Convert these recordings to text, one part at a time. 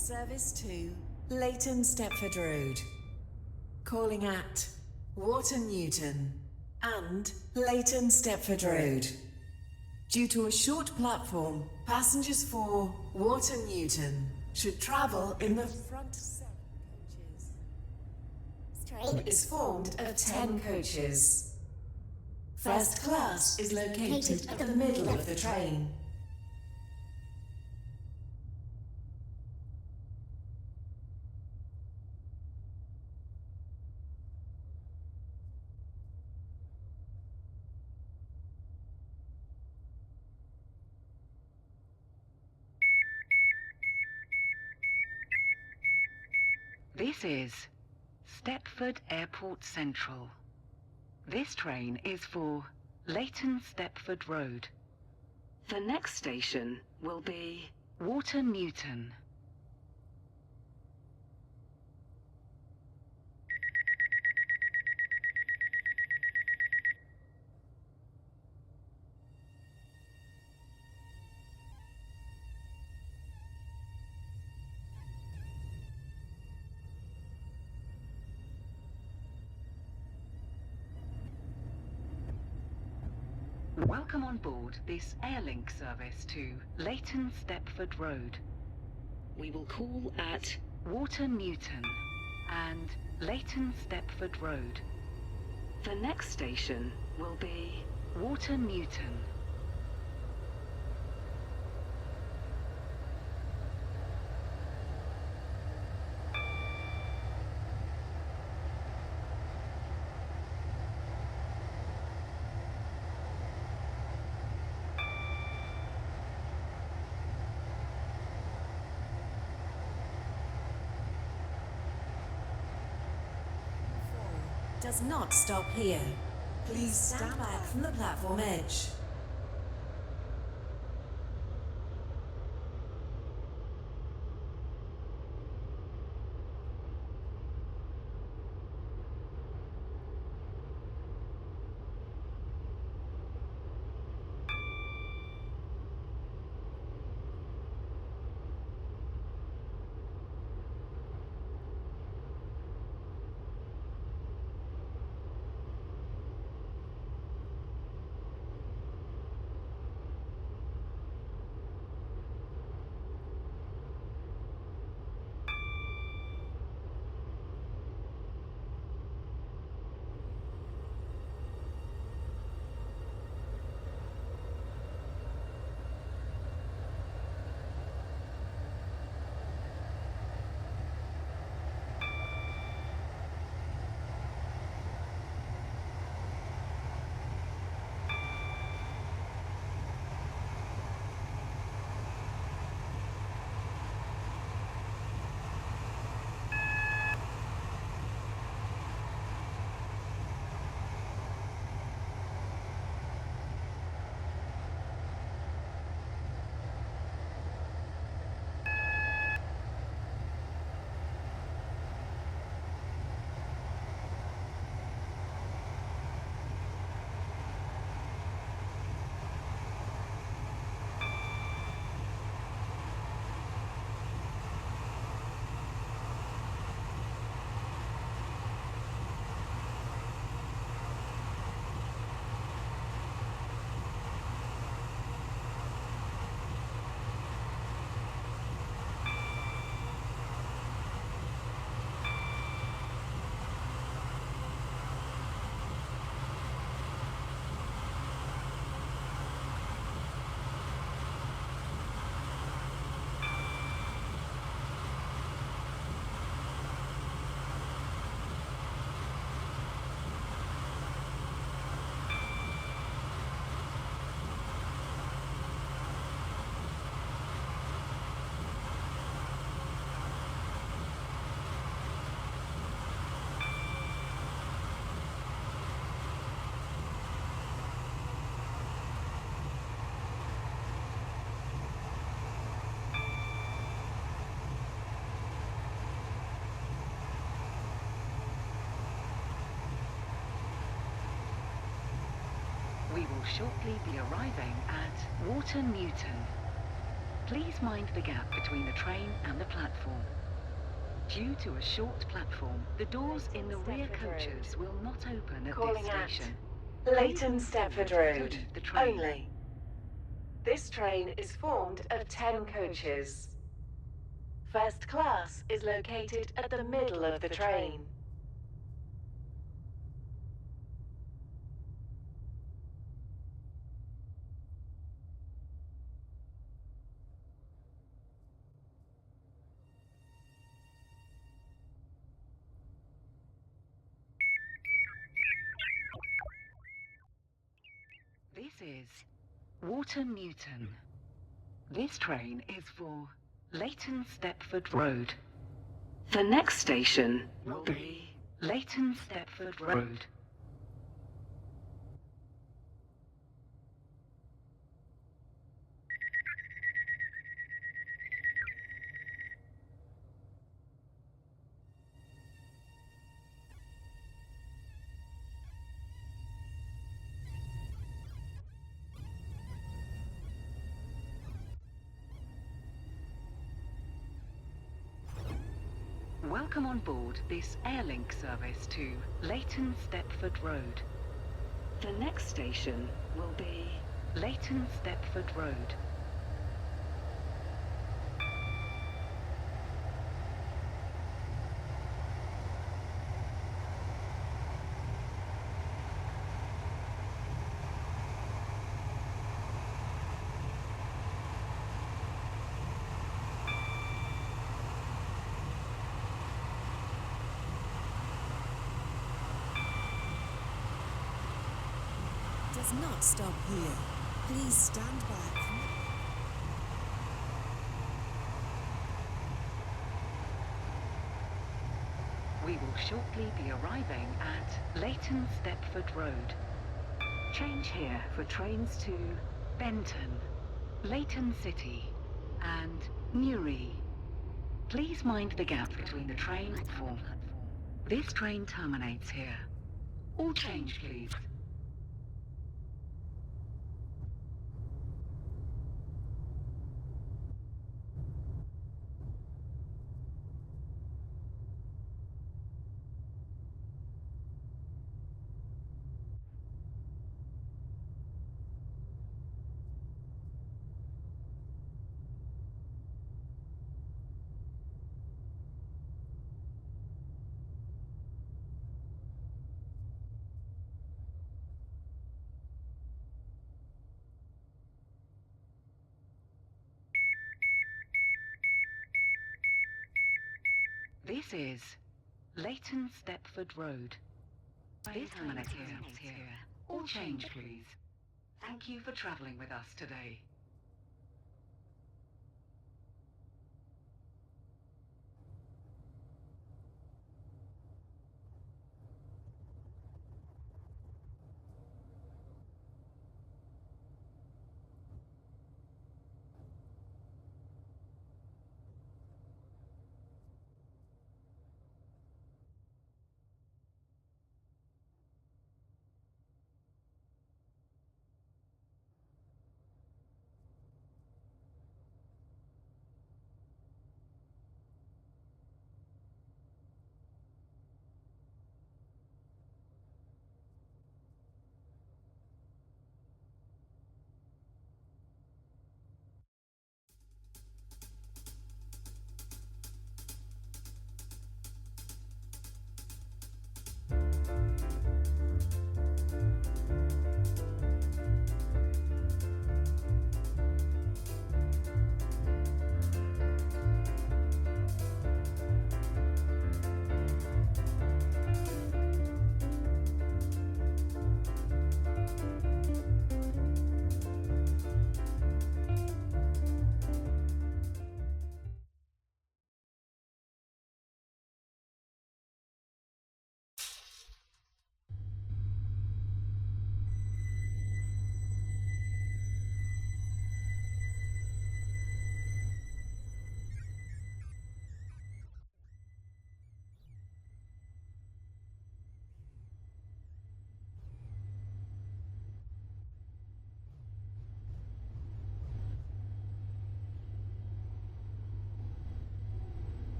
Service to Leighton Stepford Road. Calling at Wharton Newton and Leighton Stepford Road. Due to a short platform, passengers for Wharton Newton should travel in the front 7 coaches. This train is formed of 10 coaches. First class is located at the middle of the train. This is Stepford Airport Central. This train is for Leighton Stepford Road. The next station will be Wharton Newton. Welcome on board this Airlink service to Leighton Stepford Road. We will call at Wharton Newton and Leighton Stepford Road. The next station will be Wharton Newton. Does not stop here. Please stand back from the platform edge. We will shortly be arriving at Wharton Newton. Please mind the gap between the train and the platform. Due to a short platform, the doors in the rear coaches will not open at Calling this station. at Leighton Stepford Road leave the train. only. This train is formed of 10 coaches. First class is located at the middle of the train. This is Water Newton. This train is for Leighton Stepford Road. The next station will be Leighton Stepford Road. Welcome on board this Airlink service to Leighton Stepford Road. The next station will be Leighton Stepford Road. Does not stop here. Please stand back. We will shortly be arriving at Leighton Stepford Road. Change here for trains to Benton, Leighton City, and Newry. Please mind the gap between the train platform. This train terminates here. All change, please. This is Leighton Stepford Road. This terminates here. All change, please. Thank you for travelling with us today.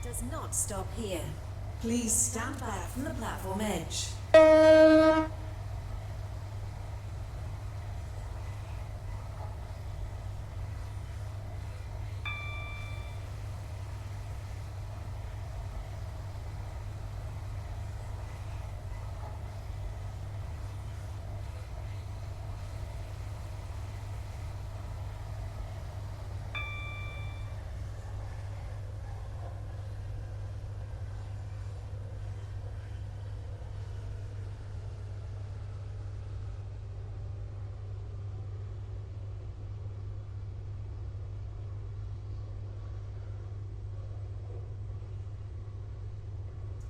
does not stop here. Please stand back from the platform edge.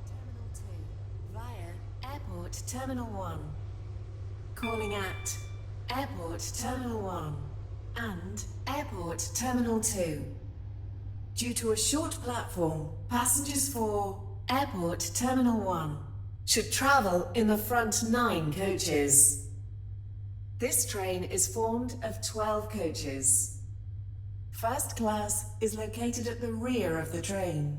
Terminal 2. Via Airport Terminal 1. Calling at Airport Terminal 1 and Airport Terminal 2. Due to a short platform, passengers for Airport Terminal 1 should travel in the front 9 coaches. This train is formed of 12 coaches. First class is located at the rear of the train.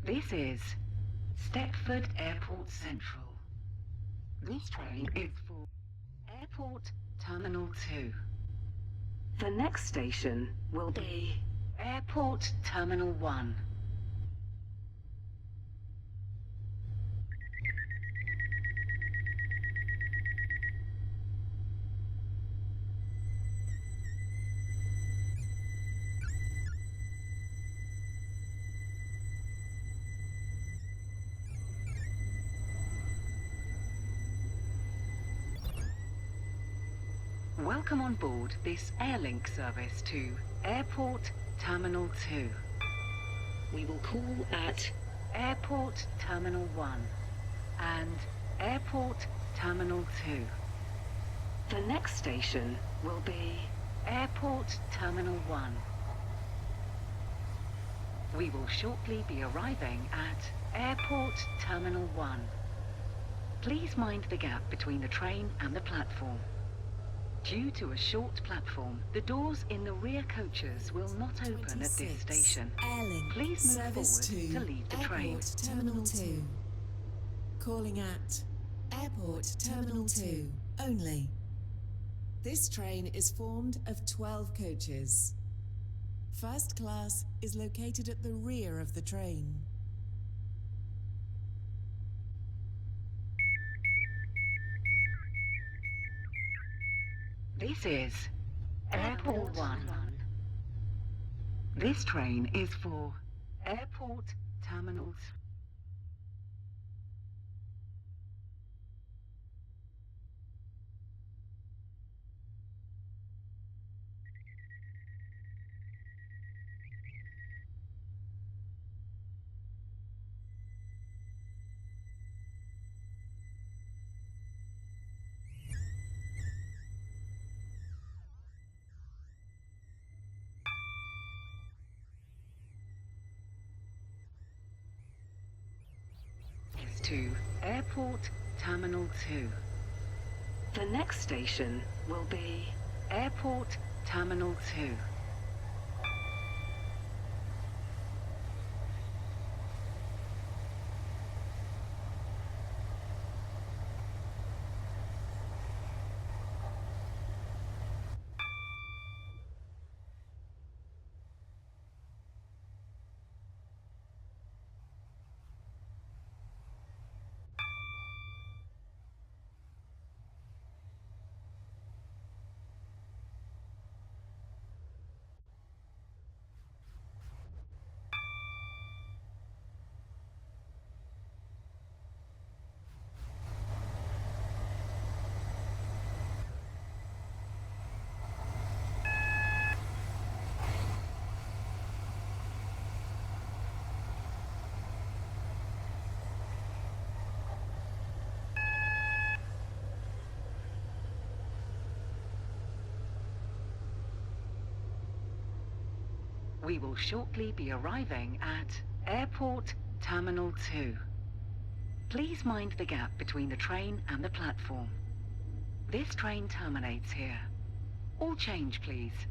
This is Stepford Airport Central. This train is for Airport Terminal 2. The next station will be Airport Terminal 1. Welcome on board this Airlink service to Airport Terminal 2. We will call at Airport Terminal 1 and Airport Terminal 2. The next station will be Airport Terminal 1. We will shortly be arriving at Airport Terminal 1. Please mind the gap between the train and the platform. Due to a short platform, the doors in the rear coaches will not open at this 26. station. Airlink. Please move Service forward to leave the train. Airport Terminal 2. Calling at Airport Terminal 2 only. This train is formed of 12 coaches. First class is located at the rear of the train. This is Airport 1. This train is for Airport Terminal 3. To Airport Terminal 2. The next station will be Airport Terminal 2. We will shortly be arriving at Airport Airport Terminal 2. Please mind the gap between the train and the platform. This train terminates here. All change, please.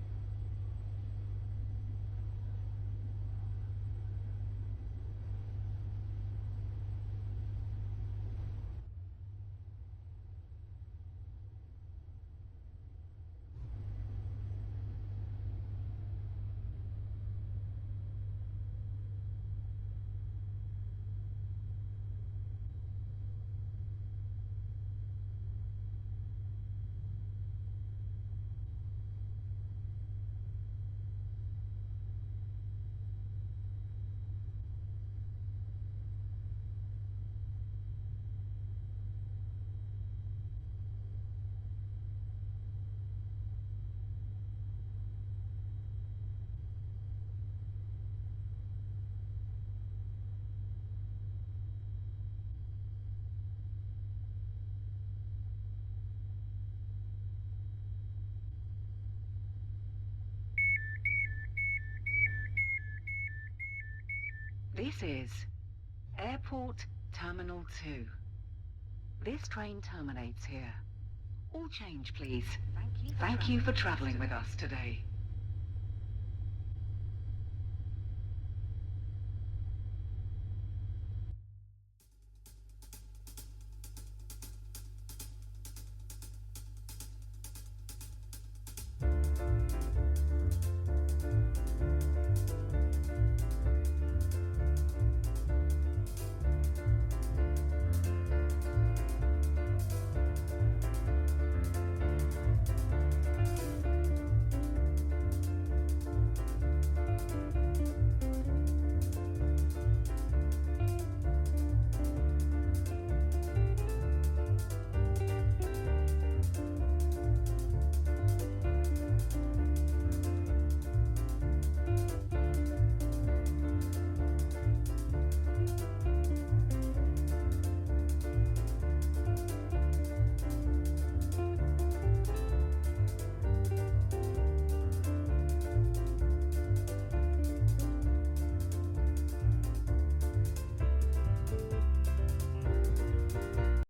This is Airport Terminal 2. This train terminates here. All change, please. Thank you for travelling with us today.